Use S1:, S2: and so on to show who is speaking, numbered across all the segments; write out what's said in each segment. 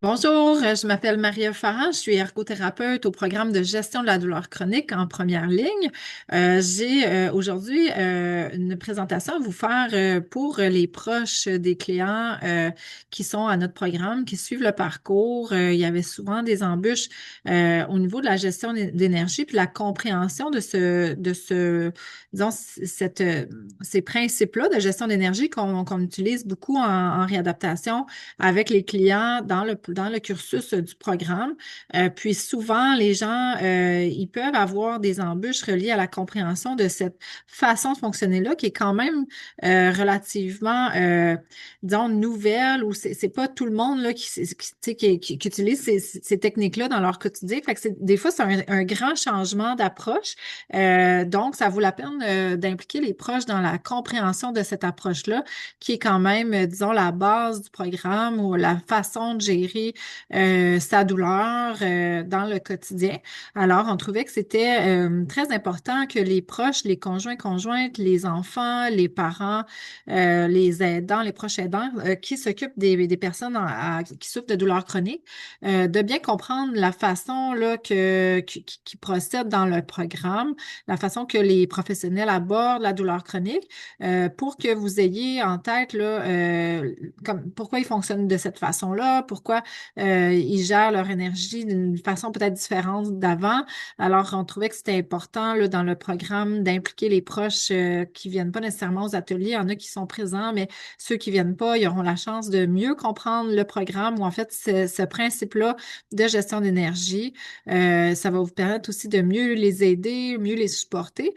S1: Bonjour, je m'appelle Maria Farran, je suis ergothérapeute au programme de gestion de la douleur chronique en première ligne. J'ai aujourd'hui une présentation à vous faire pour les proches des clients qui sont à notre programme, qui suivent le parcours. Il y avait souvent des embûches au niveau de la gestion d'énergie puis la compréhension disons, ces principes-là de gestion d'énergie qu'on utilise beaucoup en réadaptation avec les clients dans le cursus du programme. Puis souvent, les gens, ils peuvent avoir des embûches reliées à la compréhension de cette façon de fonctionner-là, qui est quand même relativement, disons, nouvelle, ou c'est pas tout le monde là, tu sais, qui utilise ces techniques-là dans leur quotidien. Fait que des fois, c'est un grand changement d'approche. Donc, ça vaut la peine d'impliquer les proches dans la compréhension de cette approche-là, qui est quand même, disons, la base du programme ou la façon de gérer sa douleur dans le quotidien. Alors, on trouvait que c'était très important que les proches, les conjoints, conjointes, les enfants, les parents, les aidants, les proches aidants qui s'occupent des personnes qui souffrent de douleurs chroniques, de bien comprendre la façon là, qui procède dans le programme, la façon que les professionnels abordent la douleur chronique, pour que vous ayez en tête là, pourquoi ils fonctionnent de cette façon-là, pourquoi ils gèrent leur énergie d'une façon peut-être différente d'avant. Alors, on trouvait que c'était important là, dans le programme d'impliquer les proches qui viennent pas nécessairement aux ateliers. Il y en a qui sont présents, mais ceux qui viennent pas, ils auront la chance de mieux comprendre le programme ou en fait ce principe-là de gestion d'énergie. Ça va vous permettre aussi de mieux les aider, mieux les supporter.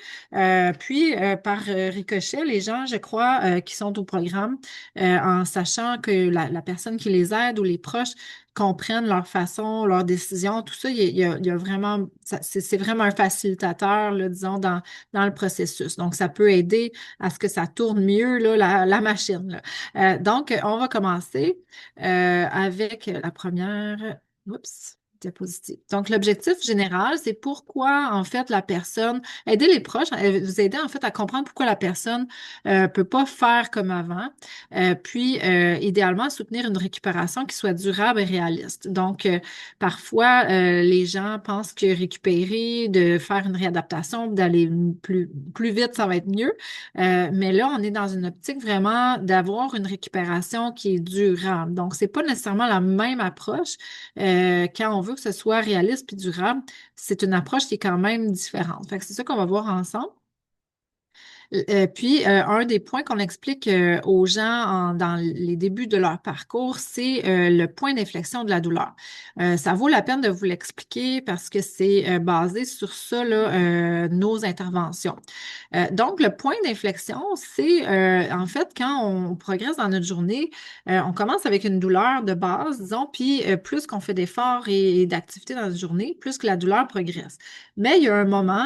S1: Puis, par ricochet, les gens, je crois, qui sont au programme, en sachant que la personne qui les aide ou les proches comprennent leur façon, leurs décisions, tout ça, il y a vraiment, c'est vraiment un facilitateur, là, disons, dans le processus. Donc, ça peut aider à ce que ça tourne mieux, là, la machine, là. Donc, on va commencer avec la première. Oups. Diapositive. Donc, l'objectif général, c'est pourquoi, en fait, la personne, aider les proches, vous aider, en fait, à comprendre pourquoi la personne peut pas faire comme avant, puis, idéalement, soutenir une récupération qui soit durable et réaliste. Donc, parfois, les gens pensent que récupérer, de faire une réadaptation, d'aller plus vite, ça va être mieux. Mais là, on est dans une optique vraiment d'avoir une récupération qui est durable. Donc, c'est pas nécessairement la même approche. Quand on veut que ce soit réaliste puis durable, c'est une approche qui est quand même différente. Fait que c'est ça qu'on va voir ensemble. Puis, un des points qu'on explique aux gens dans les débuts de leur parcours, c'est le point d'inflexion de la douleur. Ça vaut la peine de vous l'expliquer parce que c'est basé sur ça, là, nos interventions. Donc, le point d'inflexion, c'est en fait quand on progresse dans notre journée, on commence avec une douleur de base, disons, puis plus qu'on fait d'efforts et d'activités dans notre journée, plus que la douleur progresse. Mais il y a un moment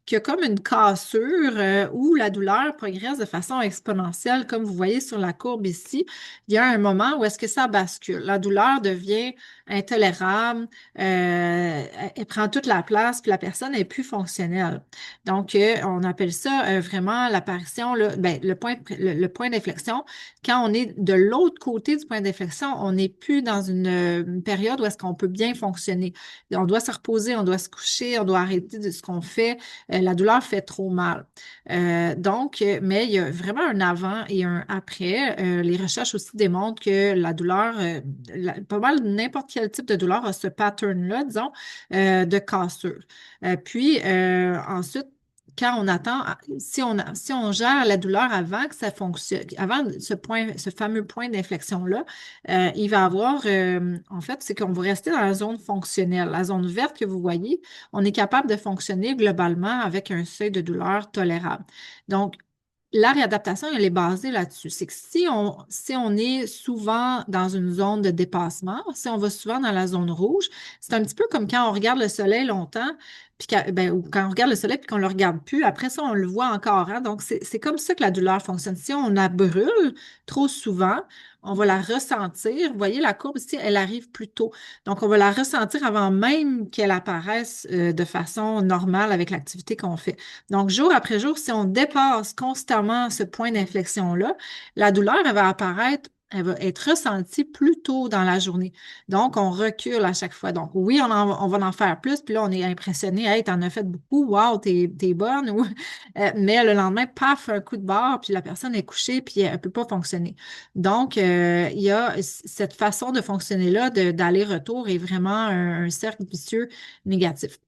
S1: qu'il y a comme une cassure où la douleur progresse de façon exponentielle, comme vous voyez sur la courbe ici. Il y a un moment où est-ce que ça bascule. La douleur devient intolérable, elle prend toute la place, puis la personne n'est plus fonctionnelle. Donc, on appelle ça vraiment l'apparition, là, ben, le point d'inflexion. Quand on est de l'autre côté du point d'inflexion, on n'est plus dans une période où est-ce qu'on peut bien fonctionner. On doit se reposer, on doit se coucher, on doit arrêter de ce qu'on fait. La douleur fait trop mal. Mais il y a vraiment un avant et un après. Les recherches aussi démontrent que la douleur, pas mal n'importe quel type de douleur a ce pattern-là, disons, de cassure. Puis ensuite, quand on attend, si on gère la douleur avant que ça fonctionne, avant ce fameux point d'inflexion-là, il va avoir, en fait, c'est qu'on va rester dans la zone fonctionnelle. La zone verte que vous voyez, on est capable de fonctionner globalement avec un seuil de douleur tolérable. Donc, la réadaptation, elle est basée là-dessus. C'est que si on est souvent dans une zone de dépassement, si on va souvent dans la zone rouge, c'est un petit peu comme quand on regarde le soleil longtemps, ou quand on regarde le soleil puis qu'on ne le regarde plus, après ça, on le voit encore, hein. Donc, c'est comme ça que la douleur fonctionne. Si on la brûle trop souvent, on va la ressentir. Vous voyez, la courbe ici, elle arrive plus tôt. Donc, on va la ressentir avant même qu'elle apparaisse de façon normale avec l'activité qu'on fait. Donc, jour après jour, si on dépasse constamment ce point d'inflexion-là, la douleur, elle va apparaître elle va être ressentie plus tôt dans la journée. Donc, on recule à chaque fois. Donc, oui, on va en faire plus, puis là, on est impressionné. Hey, t'en as fait beaucoup, wow, t'es bonne. Mais le lendemain, paf, un coup de barre, puis la personne est couchée, puis elle ne peut pas fonctionner. Donc, il y a cette façon de fonctionner-là, d'aller-retour, est vraiment un cercle vicieux négatif.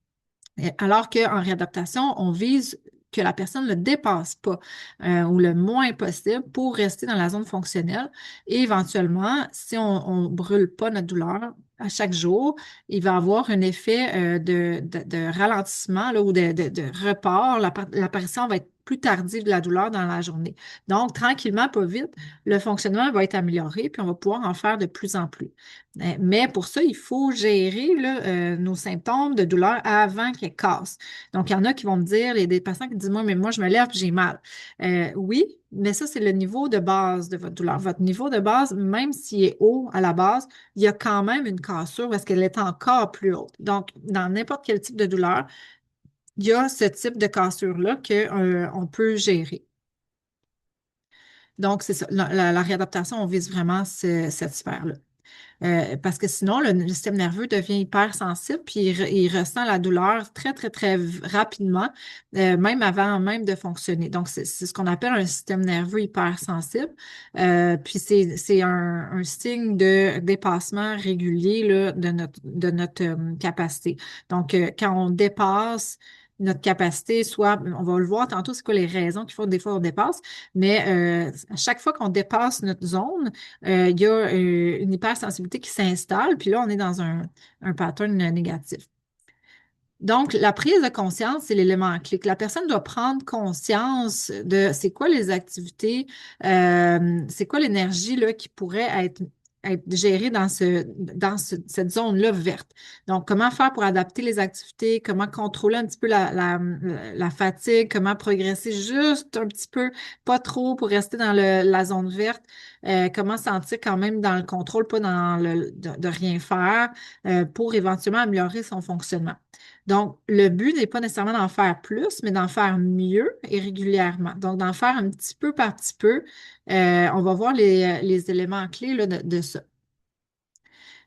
S1: Alors qu'en réadaptation, on vise que la personne ne le dépasse pas ou le moins possible pour rester dans la zone fonctionnelle. Et éventuellement, si on ne brûle pas notre douleur à chaque jour, il va avoir un effet de ralentissement là, ou de report. L'apparition va être plus tardive de la douleur dans la journée. Donc, tranquillement, pas vite, le fonctionnement va être amélioré, puis on va pouvoir en faire de plus en plus. Mais pour ça, il faut gérer là, nos symptômes de douleur avant qu'elles cassent. Donc, il y en a qui vont me dire, il y a des patients qui disent, moi, mais moi, je me lève et j'ai mal. Oui, mais ça, c'est le niveau de base de votre douleur. Votre niveau de base, même s'il est haut à la base, il y a quand même une cassure parce qu'elle est encore plus haute. Donc, dans n'importe quel type de douleur, il y a ce type de cassure-là qu'on peut gérer. Donc, c'est ça. La réadaptation, on vise vraiment cette sphère-là. Parce que sinon, le système nerveux devient hypersensible, puis il ressent la douleur très, très, très rapidement, même avant même de fonctionner. Donc, c'est ce qu'on appelle un système nerveux hypersensible. Puis, c'est un signe de dépassement régulier là, de notre capacité. Donc, quand on dépasse notre capacité, soit, on va le voir tantôt, c'est quoi les raisons qui font que des fois on dépasse, mais à chaque fois qu'on dépasse notre zone, il y a une hypersensibilité qui s'installe, puis là, on est dans un pattern négatif. Donc, la prise de conscience, c'est l'élément clé. Que la personne doit prendre conscience de c'est quoi les activités, c'est quoi l'énergie là, qui pourrait être gérée cette zone-là verte. Donc, comment faire pour adapter les activités, comment contrôler un petit peu la fatigue, comment progresser juste un petit peu, pas trop pour rester dans la zone verte, comment sentir quand même dans le contrôle, pas dans de rien faire, pour éventuellement améliorer son fonctionnement. Donc, le but n'est pas nécessairement d'en faire plus, mais d'en faire mieux et régulièrement. Donc, d'en faire un petit peu par petit peu. On va voir les éléments clés là, de ça.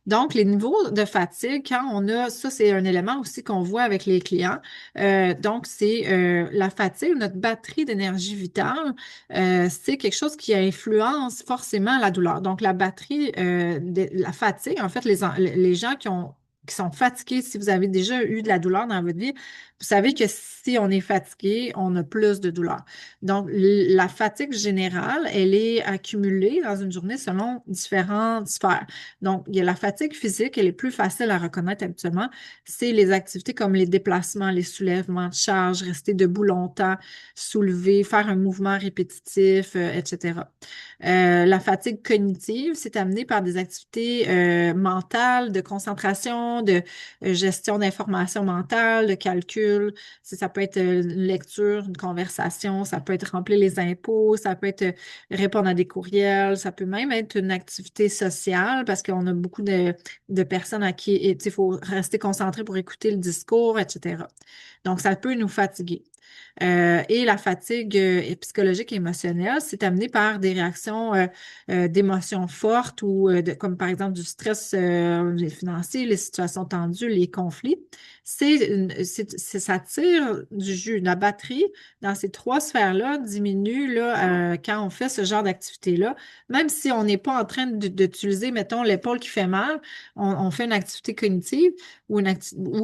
S1: Donc, les niveaux de fatigue, quand on a, ça, c'est un élément aussi qu'on voit avec les clients. Donc, c'est la fatigue, notre batterie d'énergie vitale, c'est quelque chose qui influence forcément la douleur. Donc, la batterie, la fatigue, en fait, les gens qui sont fatigués, si vous avez déjà eu de la douleur dans votre vie, vous savez que si on est fatigué, on a plus de douleur. Donc, la fatigue générale, elle est accumulée dans une journée selon différentes sphères. Donc, il y a la fatigue physique, elle est plus facile à reconnaître habituellement. C'est les activités comme les déplacements, les soulèvements de charge, rester debout longtemps, soulever, faire un mouvement répétitif, etc. La fatigue cognitive, c'est amené par des activités mentales, de concentration, de gestion d'informations mentales, de calcul. Ça peut être une lecture, une conversation, ça peut être remplir les impôts, ça peut être répondre à des courriels, ça peut même être une activité sociale parce qu'on a beaucoup de personnes à qui il faut rester concentré pour écouter le discours, etc. Donc, ça peut nous fatiguer. Et la fatigue psychologique et émotionnelle, c'est amené par des réactions d'émotions fortes ou comme par exemple du stress financier, les situations tendues, les conflits. Ça tire du jus. La batterie dans ces trois sphères-là diminue là, quand on fait ce genre d'activité-là. Même si on n'est pas en train d'utiliser, mettons, l'épaule qui fait mal, on fait une activité cognitive où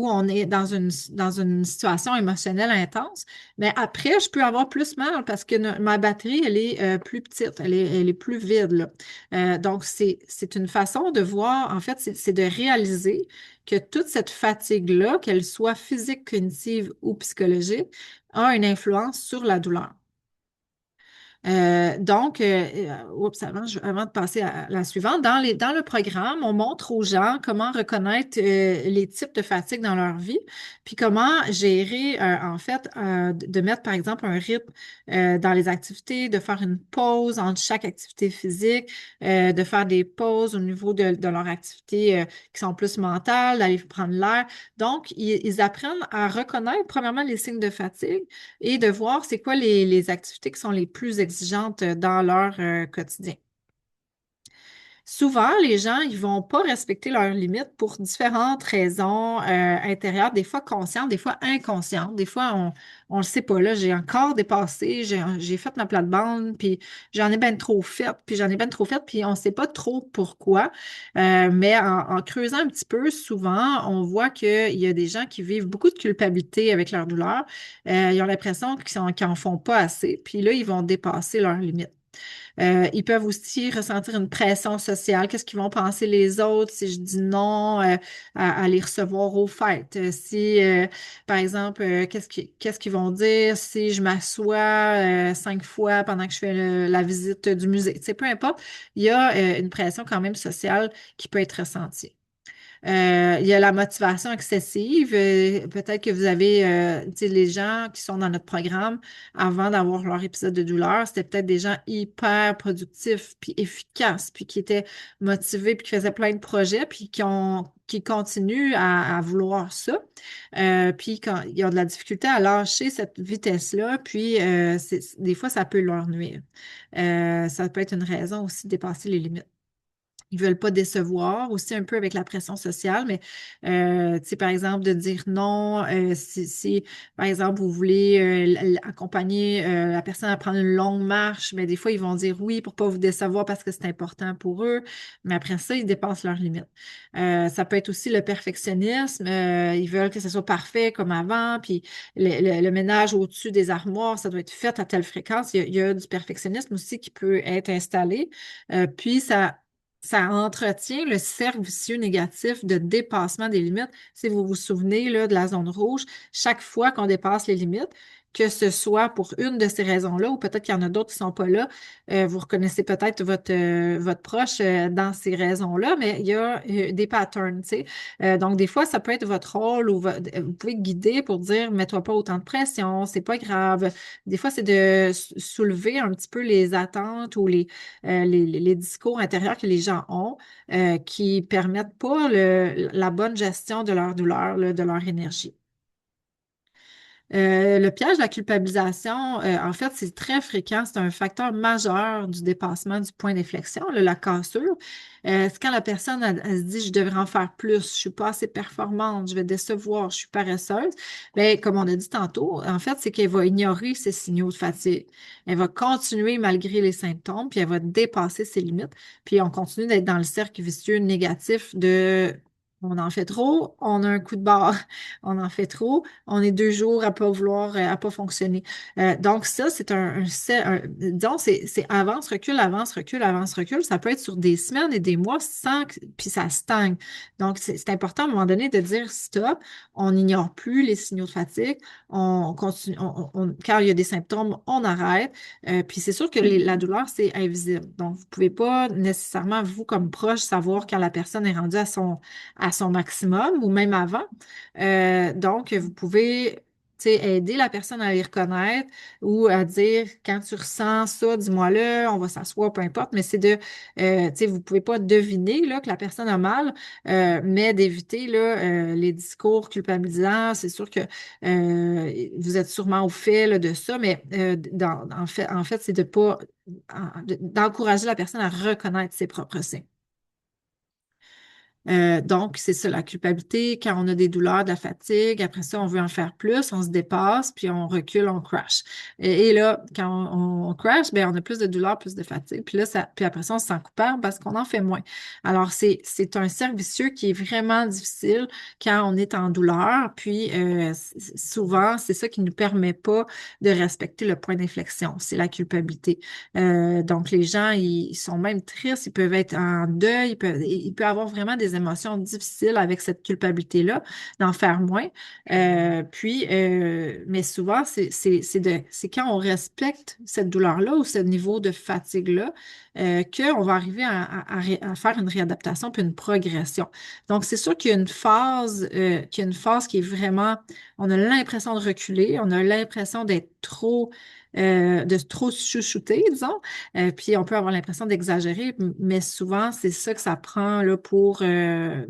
S1: on est dans une situation émotionnelle intense. Mais après, je peux avoir plus mal parce que ma batterie, elle est plus petite, elle est plus vide, là. Donc, c'est une façon de voir, en fait, c'est de réaliser que toute cette fatigue-là, qu'elle soit physique, cognitive ou psychologique, a une influence sur la douleur. Donc, oups, avant de passer à la suivante, dans le programme, on montre aux gens comment reconnaître les types de fatigue dans leur vie, puis comment gérer, en fait, de mettre, par exemple, un rythme dans les activités, de faire une pause entre chaque activité physique, de faire des pauses au niveau de leurs activités qui sont plus mentales, d'aller prendre l'air. Donc, ils apprennent à reconnaître, premièrement, les signes de fatigue et de voir c'est quoi les activités qui sont les plus exigeantes dans leur quotidien. Souvent, les gens, ils vont pas respecter leurs limites pour différentes raisons intérieures, des fois conscientes, des fois inconscientes. Des fois, on le sait pas. Là, j'ai encore dépassé, j'ai fait ma plate-bande, puis j'en ai bien trop fait, puis j'en ai bien trop fait, puis on sait pas trop pourquoi. Mais en creusant un petit peu, souvent, on voit qu'il y a des gens qui vivent beaucoup de culpabilité avec leur douleur. Ils ont l'impression qu'ils en font pas assez, puis là, ils vont dépasser leurs limites. Ils peuvent aussi ressentir une pression sociale. Qu'est-ce qu'ils vont penser les autres si je dis non à les recevoir aux fêtes? Si, par exemple, qu'est-ce qu'ils vont dire si je m'assois 5 fois pendant que je fais la visite du musée? Tu sais, peu importe, il y a une pression quand même sociale qui peut être ressentie. Il y a la motivation excessive. Peut-être que vous avez, tu sais, les gens qui sont dans notre programme avant d'avoir leur épisode de douleur, c'était peut-être des gens hyper productifs, puis efficaces, puis qui étaient motivés, puis qui faisaient plein de projets, puis qui continuent à vouloir ça. Puis quand ils ont de la difficulté à lâcher cette vitesse-là, puis des fois, ça peut leur nuire. Ça peut être une raison aussi de dépasser les limites. Ils veulent pas décevoir, aussi un peu avec la pression sociale, mais tu sais, par exemple, de dire non, si, par exemple, vous voulez accompagner la personne à prendre une longue marche, mais des fois, ils vont dire oui pour pas vous décevoir parce que c'est important pour eux, mais après ça, ils dépassent leurs limites. Ça peut être aussi le perfectionnisme, ils veulent que ce soit parfait comme avant, puis le ménage au-dessus des armoires, ça doit être fait à telle fréquence. Il y a du perfectionnisme aussi qui peut être installé, puis ça entretient le cercle vicieux négatif de dépassement des limites. Si vous vous souvenez là, de la zone rouge, chaque fois qu'on dépasse les limites, que ce soit pour une de ces raisons-là, ou peut-être qu'il y en a d'autres qui ne sont pas là, vous reconnaissez peut-être votre proche dans ces raisons-là, mais il y a des patterns, tu sais. Donc, des fois, ça peut être votre rôle ou vous pouvez guider pour dire, mets-toi pas autant de pression, c'est pas grave. Des fois, c'est de soulever un petit peu les attentes ou les discours intérieurs que les gens ont qui permettent pas la bonne gestion de leur douleur, là, de leur énergie. Le piège de la culpabilisation, en fait, c'est très fréquent. C'est un facteur majeur du dépassement du point d'inflexion, là, la cassure. C'est quand la personne elle se dit, je devrais en faire plus, je suis pas assez performante, je vais décevoir, je suis paresseuse. Bien, comme on a dit tantôt, en fait, c'est qu'elle va ignorer ses signaux de fatigue. Elle va continuer malgré les symptômes, puis elle va dépasser ses limites. Puis on continue d'être dans le cercle vicieux négatif de on en fait trop, on a un coup de barre, on en fait trop, on est 2 jours à pas vouloir, à pas fonctionner. Donc ça, c'est disons, c'est avance, recul, avance, recul, avance, recul. Ça peut être sur des semaines et des mois puis ça stagne. Donc c'est important à un moment donné de dire stop, on n'ignore plus les signaux de fatigue, on continue, quand il y a des symptômes, on arrête. Puis c'est sûr que la douleur, c'est invisible. Donc vous pouvez pas nécessairement, vous comme proche, savoir quand la personne est rendue à son maximum ou même avant. Donc, vous pouvez tu sais, aider la personne à les reconnaître ou à dire quand tu ressens ça, dis-moi-le, on va s'asseoir, peu importe, mais c'est tu sais, vous ne pouvez pas deviner là, que la personne a mal, mais d'éviter là, les discours culpabilisants. C'est sûr que vous êtes sûrement au fait là, de ça, mais en fait, c'est de pas d'encourager la personne à reconnaître ses propres signes. Donc, c'est ça, la culpabilité, quand on a des douleurs, de la fatigue, après ça, on veut en faire plus, on se dépasse, puis on recule, on crash. Et là, quand on crash, ben, on a plus de douleur, plus de fatigue. Puis là, puis après ça, on se sent coupable parce qu'on en fait moins. Alors, c'est un cercle vicieux qui est vraiment difficile quand on est en douleur. Puis, souvent, c'est ça qui ne nous permet pas de respecter le point d'inflexion, c'est la culpabilité. Donc, les gens, ils sont même tristes, ils peuvent être en deuil, il peut avoir vraiment des émotions difficiles avec cette culpabilité-là, d'en faire moins. Mais souvent, c'est quand on respecte cette douleur-là ou ce niveau de fatigue-là qu'on va arriver à faire une réadaptation puis une progression. Donc, c'est sûr qu'il y a une phase qui est vraiment, on a l'impression de reculer, on a l'impression d'être de trop chouchouter, disons. Puis on peut avoir l'impression d'exagérer, mais souvent, c'est ça que ça prend là, pour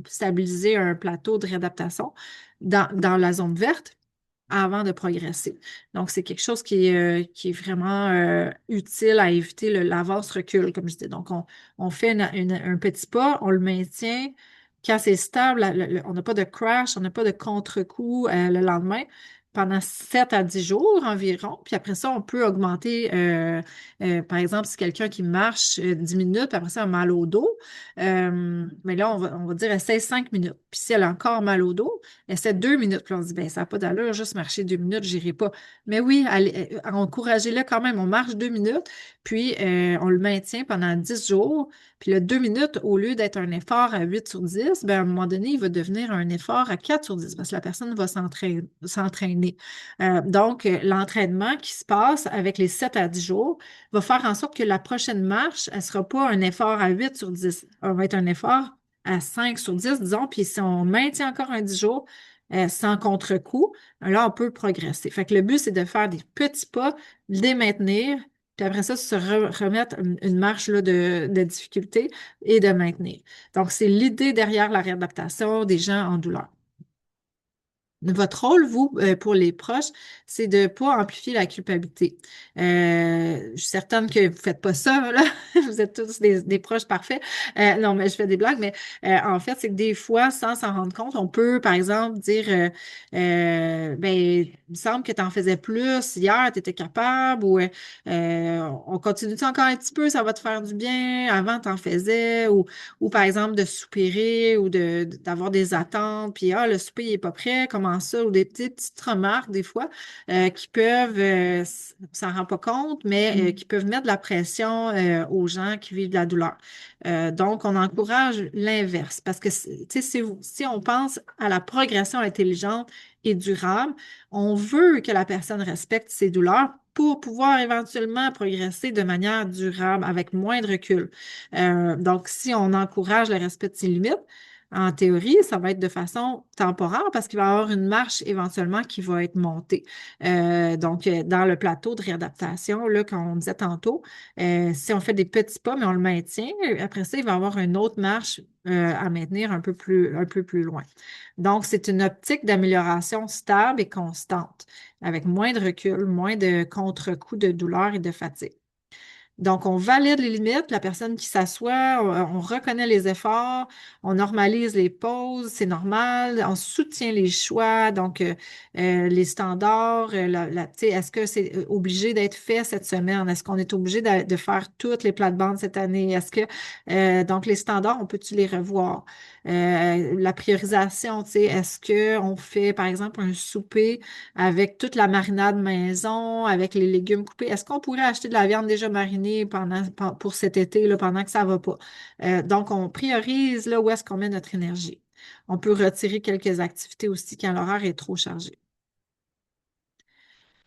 S1: stabiliser un plateau de réadaptation dans la zone verte. avant de progresser. Donc, c'est quelque chose qui est vraiment utile à éviter l'avance-recul, comme je dis. Donc, on fait un petit pas, on le maintient. Quand c'est stable, on n'a pas de crash, on n'a pas de contre-coup le lendemain pendant 7 à 10 jours environ. Puis après ça, on peut augmenter, par exemple, si quelqu'un qui marche 10 minutes, puis après ça, a mal au dos, mais là, on va dire essaie 5 minutes. Puis si elle a encore mal au dos, essaie 2 minutes. Puis on se dit, ben, ça n'a pas d'allure, juste marcher 2 minutes, j'irai pas. Mais oui, encouragez-le quand même. On marche 2 minutes, puis on le maintient pendant 10 jours. Puis le 2 minutes, au lieu d'être un effort à 8 sur 10, ben, à un moment donné, il va devenir un effort à 4 sur 10 parce que la personne va s'entraîner. Donc, l'entraînement qui se passe avec les 7 à 10 jours va faire en sorte que la prochaine marche, elle ne sera pas un effort à 8 sur 10. Elle va être un effort à 5 sur 10, disons. Puis si on maintient encore un 10 jours, sans contre-coup, là, on peut progresser. Fait que le but, c'est de faire des petits pas, les maintenir, puis après ça, se remettre une marche là, de difficulté et de maintenir. Donc, c'est l'idée derrière la réadaptation des gens en douleur. Votre rôle, vous, pour les proches, c'est de ne pas amplifier la culpabilité. Je suis certaine que vous ne faites pas ça, là. Vous êtes tous des proches parfaits. Non, mais je fais des blagues, mais en fait, c'est que des fois, sans s'en rendre compte, on peut, par exemple, dire ben, il me semble que tu en faisais plus hier, tu étais capable, ou on continue encore un petit peu, ça va te faire du bien, avant tu en faisais, ou par exemple de soupirer ou d'avoir des attentes, puis ah, le souper n'est pas prêt, comment ça, ou des petites remarques des fois qui peuvent, s'en rend pas compte, mais qui peuvent mettre de la pression aux gens qui vivent de la douleur. Donc, on encourage l'inverse parce que tu sais, si on pense à la progression intelligente et durable, on veut que la personne respecte ses douleurs pour pouvoir éventuellement progresser de manière durable avec moins de recul. Donc, si on encourage le respect de ses limites, en théorie, ça va être de façon temporaire parce qu'il va y avoir une marche éventuellement qui va être montée. Donc, dans le plateau de réadaptation, là, comme on disait tantôt, si on fait des petits pas, mais on le maintient, après ça, il va y avoir une autre marche à maintenir un peu plus loin. Donc, c'est une optique d'amélioration stable et constante, avec moins de recul, moins de contre-coups de douleur et de fatigue. Donc, on valide les limites, la personne qui s'assoit, on reconnaît les efforts, on normalise les pauses, c'est normal, on soutient les choix, donc les standards, tu sais, est-ce que c'est obligé d'être fait cette semaine? Est-ce qu'on est obligé de faire toutes les plates-bandes cette année? Est-ce que, donc les standards, on peut-tu les revoir? La priorisation, tu sais, est-ce qu'on fait, par exemple, un souper avec toute la marinade maison, avec les légumes coupés? Est-ce qu'on pourrait acheter de la viande déjà marinée pour cet été, là, pendant que ça ne va pas? Donc, on priorise là où est-ce qu'on met notre énergie. On peut retirer quelques activités aussi quand l'horaire est trop chargé.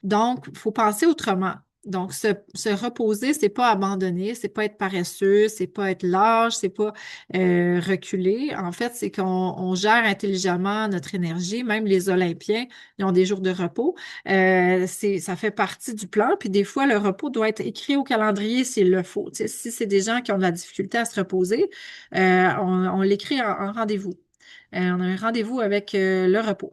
S1: Donc, il faut penser autrement. Donc, se reposer, c'est pas abandonner, c'est pas être paresseux, c'est pas être lâche, c'est pas reculer. En fait, c'est qu'on gère intelligemment notre énergie. Même les Olympiens, ils ont des jours de repos. Ça fait partie du plan. Puis des fois, le repos doit être écrit au calendrier s'il le faut. Tu sais, si c'est des gens qui ont de la difficulté à se reposer, on l'écrit en rendez-vous. On a un rendez-vous avec le repos.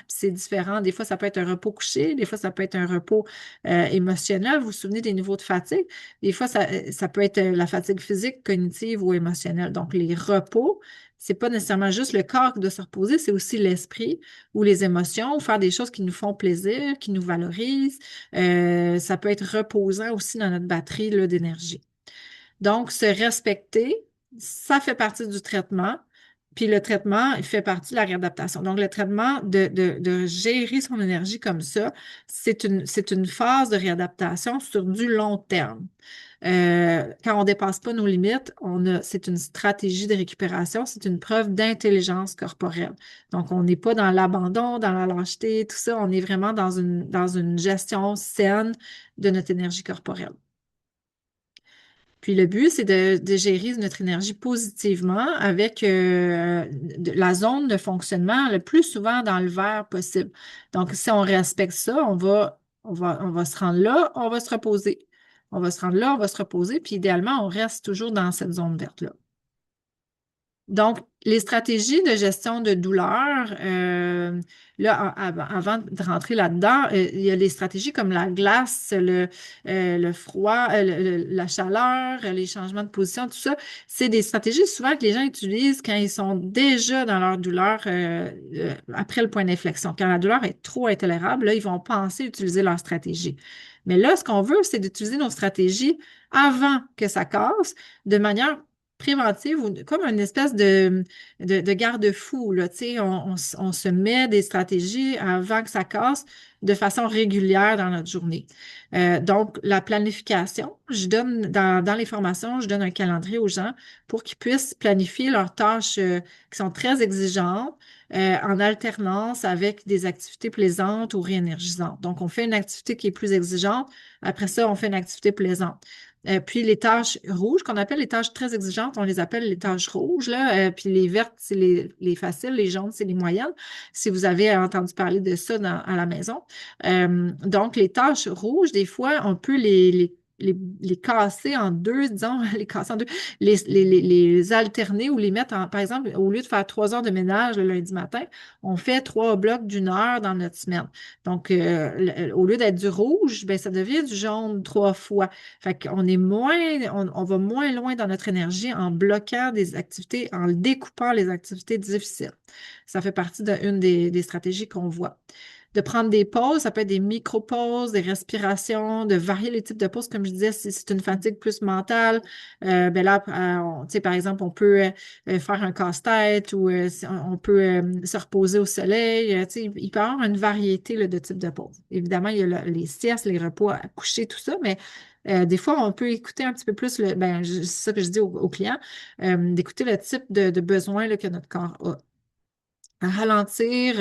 S1: C'est différent. Des fois, ça peut être un repos couché, des fois, ça peut être un repos émotionnel. Vous vous souvenez des niveaux de fatigue? Des fois, ça peut être la fatigue physique, cognitive ou émotionnelle. Donc, les repos, c'est pas nécessairement juste le corps qui doit se reposer, c'est aussi l'esprit ou les émotions, ou faire des choses qui nous font plaisir, qui nous valorisent. Ça peut être reposant aussi dans notre batterie là, d'énergie. Donc, se respecter, ça fait partie du traitement. Puis le traitement, il fait partie de la réadaptation. Donc, le traitement de gérer son énergie comme ça, c'est une phase de réadaptation sur du long terme. Quand on ne dépasse pas nos limites, c'est une stratégie de récupération, c'est une preuve d'intelligence corporelle. Donc, on n'est pas dans l'abandon, dans la lâcheté, tout ça. On est vraiment dans une gestion saine de notre énergie corporelle. Puis le but, c'est de gérer notre énergie positivement avec la zone de fonctionnement le plus souvent dans le vert possible. Donc, si on respecte ça, on va se rendre là, on va se reposer. On va se rendre là, on va se reposer, puis idéalement, on reste toujours dans cette zone verte-là. Donc, les stratégies de gestion de douleur, là, avant de rentrer là-dedans, il y a des stratégies comme la glace, le froid, la chaleur, les changements de position, tout ça. C'est des stratégies souvent que les gens utilisent quand ils sont déjà dans leur douleur après le point d'inflexion. Quand la douleur est trop intolérable, là, ils vont penser utiliser leur stratégie. Mais là, ce qu'on veut, c'est d'utiliser nos stratégies avant que ça casse, de manière préventive ou comme une espèce de garde-fou, là, tu sais, on se met des stratégies avant que ça casse de façon régulière dans notre journée. Donc, la planification, je donne dans les formations, je donne un calendrier aux gens pour qu'ils puissent planifier leurs tâches qui sont très exigeantes en alternance avec des activités plaisantes ou réénergisantes. Donc, on fait une activité qui est plus exigeante, après ça, on fait une activité plaisante. Puis les tâches rouges, qu'on appelle les tâches très exigeantes, on les appelle les tâches rouges, là. Puis les vertes, c'est les faciles, les jaunes, c'est les moyennes, si vous avez entendu parler de ça à la maison. Donc, les tâches rouges, des fois, on peut les casser en deux, disons, les casser en deux, les alterner ou les mettre en, par exemple, au lieu de faire 3 heures de ménage le lundi matin, on fait 3 blocs d'1 heure dans notre semaine. Donc, au lieu d'être du rouge, ben, ça devient du jaune 3 fois. Fait qu'on est moins, on va moins loin dans notre énergie en bloquant des activités, en découpant les activités difficiles. Ça fait partie d'une des stratégies qu'on voit. De prendre des pauses, ça peut être des micro-pauses, des respirations, de varier les types de pauses. Comme je disais, si c'est une fatigue plus mentale, ben là, tu sais, par exemple, on peut faire un casse-tête ou on peut se reposer au soleil. Tu sais, il peut y avoir une variété là, de types de pauses. Évidemment, il y a les siestes, les repos à coucher, tout ça, mais des fois, on peut écouter un petit peu plus, c'est ça que je dis aux clients, d'écouter le type de besoin là, que notre corps a à ralentir,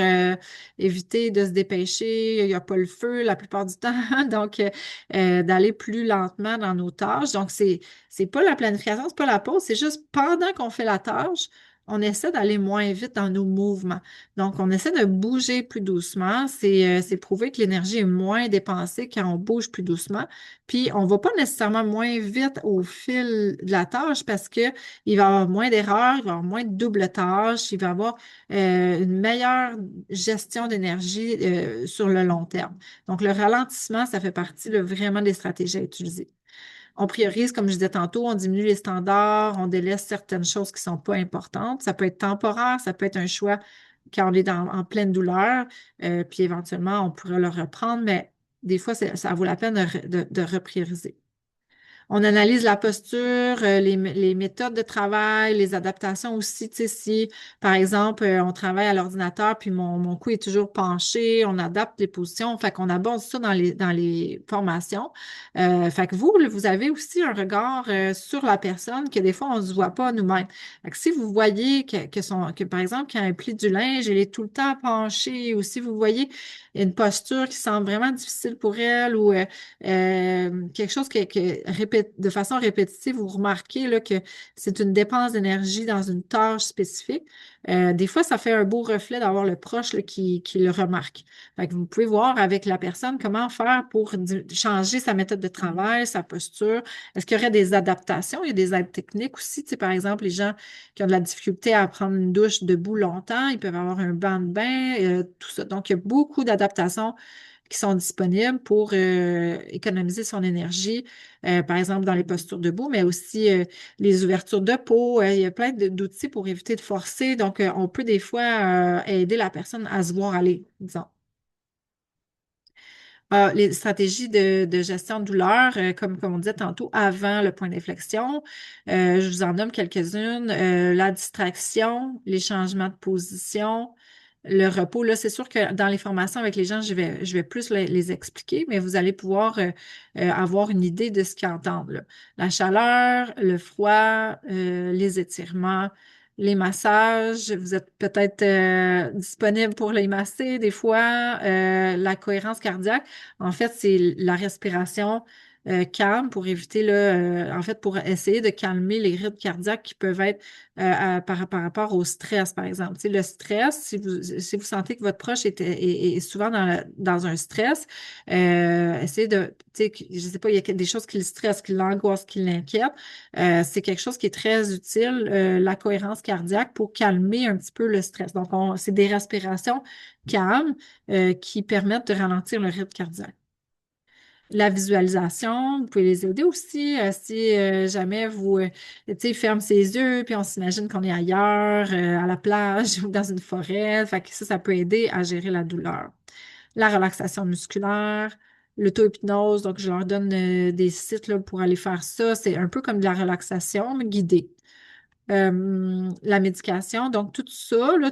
S1: éviter de se dépêcher, il n'y a pas le feu la plupart du temps, donc d'aller plus lentement dans nos tâches. Donc, c'est pas la planification, c'est pas la pause, c'est juste pendant qu'on fait la tâche, on essaie d'aller moins vite dans nos mouvements. Donc, on essaie de bouger plus doucement. C'est prouvé que l'énergie est moins dépensée quand on bouge plus doucement. Puis, on ne va pas nécessairement moins vite au fil de la tâche parce qu'il va y avoir moins d'erreurs, il va y avoir moins de double tâches, il va y avoir une meilleure gestion d'énergie sur le long terme. Donc, le ralentissement, ça fait partie là, vraiment des stratégies à utiliser. On priorise, comme je disais tantôt, on diminue les standards, on délaisse certaines choses qui ne sont pas importantes. Ça peut être temporaire, ça peut être un choix quand on est en pleine douleur, puis éventuellement, on pourrait le reprendre, mais des fois, ça vaut la peine de reprioriser. On analyse la posture, les méthodes de travail, les adaptations aussi. Tu sais, si, par exemple, on travaille à l'ordinateur, puis mon cou est toujours penché, on adapte les positions. Fait qu'on aborde ça dans les formations. Fait que vous avez aussi un regard sur la personne que des fois, on ne se voit pas nous-mêmes. Fait que si vous voyez que, par exemple, quand elle plie du linge, elle est tout le temps penchée, ou si vous voyez une posture qui semble vraiment difficile pour elle, ou quelque chose de façon répétitive, vous remarquez là, que c'est une dépense d'énergie dans une tâche spécifique. Des fois, ça fait un beau reflet d'avoir le proche là, qui le remarque. Fait que vous pouvez voir avec la personne comment faire pour changer sa méthode de travail, sa posture. Est-ce qu'il y aurait des adaptations? Il y a des aides techniques aussi. Tu sais, par exemple, les gens qui ont de la difficulté à prendre une douche debout longtemps, ils peuvent avoir un banc de bain, tout ça. Donc, il y a beaucoup d'adaptations qui sont disponibles pour économiser son énergie, par exemple dans les postures debout, mais aussi les ouvertures de peau. Il y a plein d'outils pour éviter de forcer. Donc, on peut des fois aider la personne à se voir aller, disons. Les stratégies de gestion de douleur, comme on disait tantôt, avant le point d'inflexion, je vous en nomme quelques-unes. La distraction, les changements de position, le repos. Là, c'est sûr que dans les formations avec les gens, je vais plus les expliquer, mais vous allez pouvoir avoir une idée de ce qu'ils entendent, là. La chaleur, le froid, les étirements. Les massages, vous êtes peut-être disponible pour les masser des fois. La cohérence cardiaque, en fait, c'est la respiration calme pour éviter, là, en fait, pour essayer de calmer les rythmes cardiaques qui peuvent être par rapport au stress, par exemple. Tu sais, le stress, si vous sentez que votre proche est souvent dans un stress, essayez de, tu sais, je ne sais pas, il y a des choses qui le stressent, qui l'angoissent, qui l'inquiètent. C'est quelque chose qui est très utile, la cohérence cardiaque, pour calmer un petit peu le stress. Donc, c'est des respirations calmes qui permettent de ralentir le rythme cardiaque. La visualisation, vous pouvez les aider aussi si jamais tu sais, ferme ses yeux, puis on s'imagine qu'on est ailleurs, à la plage ou dans une forêt. Fait que ça peut aider à gérer la douleur. La relaxation musculaire, l'auto-hypnose, donc je leur donne des sites là, pour aller faire ça. C'est un peu comme de la relaxation, mais guidée. La médication. Donc, tout ça, là,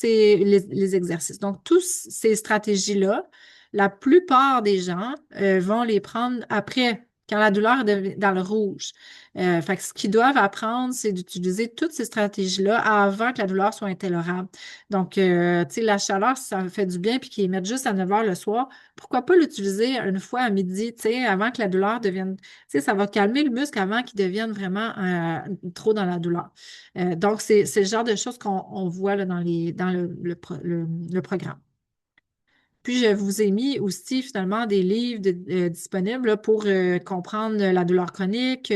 S1: les exercices. Donc, tous ces stratégies-là, la plupart des gens vont les prendre après, quand la douleur est dans le rouge. Fait que ce qu'ils doivent apprendre, c'est d'utiliser toutes ces stratégies-là avant que la douleur soit intolérable. Donc, tu sais, la chaleur, si ça fait du bien, puis qu'ils mettent juste à 9 heures le soir, pourquoi pas l'utiliser une fois à midi, tu sais, avant que la douleur devienne, tu sais, ça va calmer le muscle avant qu'il devienne vraiment trop dans la douleur. Donc, c'est le genre de choses qu'on voit là, dans le programme. Puis, je vous ai mis aussi finalement des livres disponibles là, pour comprendre la douleur chronique,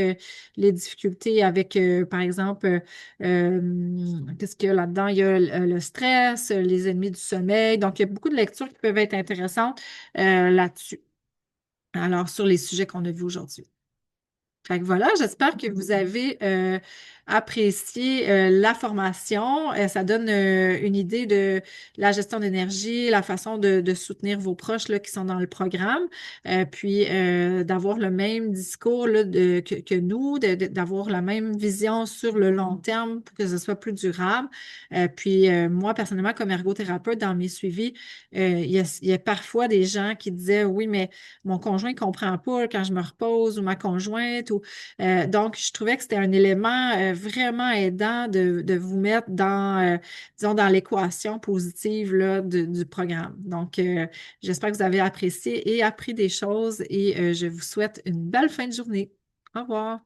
S1: les difficultés avec, par exemple, qu'est-ce qu'il y a là-dedans? Il y a le stress, les ennemis du sommeil. Donc, il y a beaucoup de lectures qui peuvent être intéressantes là-dessus. Alors, sur les sujets qu'on a vus aujourd'hui. Fait que voilà, j'espère que vous avez apprécié la formation. Ça donne une idée de la gestion d'énergie, la façon de soutenir vos proches là, qui sont dans le programme, puis d'avoir le même discours là, que nous, d'avoir la même vision sur le long terme pour que ce soit plus durable. Puis moi, personnellement, comme ergothérapeute, dans mes suivis, il y a parfois des gens qui disaient, oui, mais mon conjoint ne comprend pas quand je me repose ou ma conjointe. Donc, je trouvais que c'était un élément vraiment aidant de vous mettre disons, dans l'équation positive là, du programme. Donc, j'espère que vous avez apprécié et appris des choses et je vous souhaite une belle fin de journée. Au revoir.